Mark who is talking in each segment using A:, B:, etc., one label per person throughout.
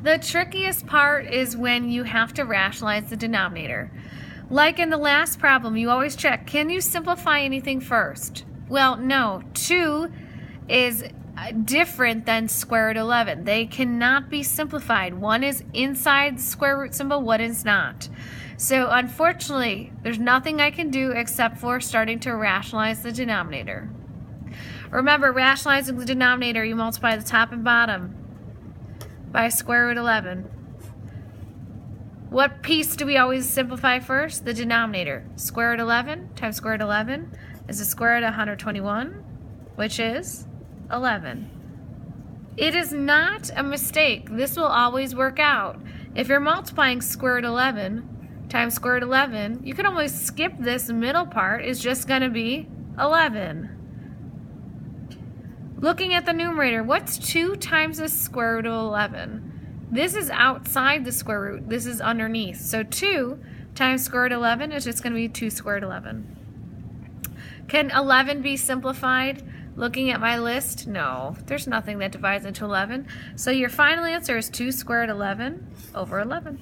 A: The trickiest part is when you have to rationalize the denominator. Like in the last problem, you always check, can you simplify anything first? Well, no. 2 is different than square root 11. They cannot be simplified. One is inside the square root symbol, one is not. So unfortunately, there's nothing I can do except for starting to rationalize the denominator. Remember, rationalizing the denominator, you multiply the top and bottom by square root 11. What piece do we always simplify first? The denominator. Square root 11 times square root 11 is the square root of 121, which is 11. It is not a mistake. This will always work out. If you're multiplying square root 11 times square root 11, you can almost skip this middle part. It's just going to be 11. Looking at the numerator, what's 2 times the square root of 11? This is outside the square root. This is underneath. So 2 times square root of 11 is just going to be 2 square root of 11. Can 11 be simplified? Looking at my list, no. There's nothing that divides into 11. So your final answer is 2 square root of 11 over 11.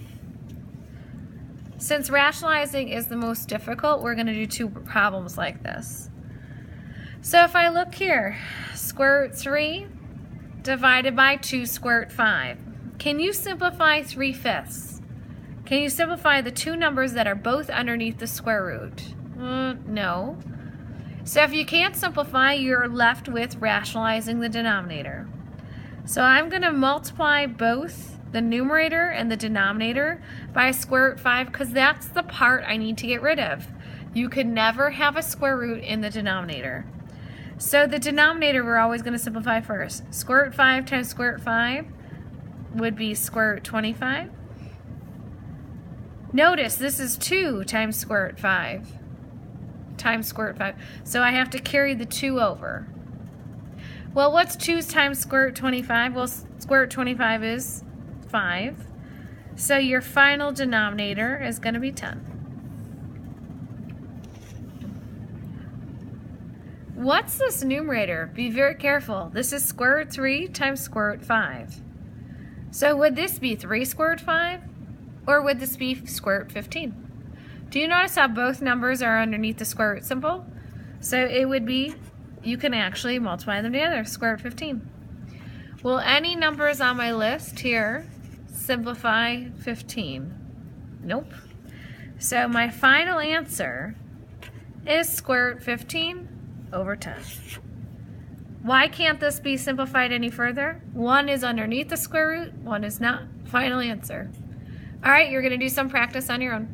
A: Since rationalizing is the most difficult, we're going to do 2 problems like this. So if I look here, square root 3 divided by 2 square root 5. Can you simplify 3/5? Can you simplify the 2 numbers that are both underneath the square root? No. So if you can't simplify, you're left with rationalizing the denominator. So I'm going to multiply both the numerator and the denominator by square root 5 because that's the part I need to get rid of. You could never have a square root in the denominator. So the denominator we're always going to simplify first. Square root 5 times square root 5 would be square root 25. Notice this is 2 times square root 5 times square root 5. So I have to carry the 2 over. Well, what's 2 times square root 25? Well, square root 25 is 5. So your final denominator is going to be 10. What's this numerator? Be very careful. This is square root 3 times square root 5. So would this be 3 square root 5? Or would this be square root 15? Do you notice how both numbers are underneath the square root symbol? So it would be, you can actually multiply them together, square root 15. Will any numbers on my list here simplify 15? Nope. So my final answer is square root 15 over 10. Why can't this be simplified any further? One is underneath the square root, one is not. Final answer. All right, you're going to do some practice on your own.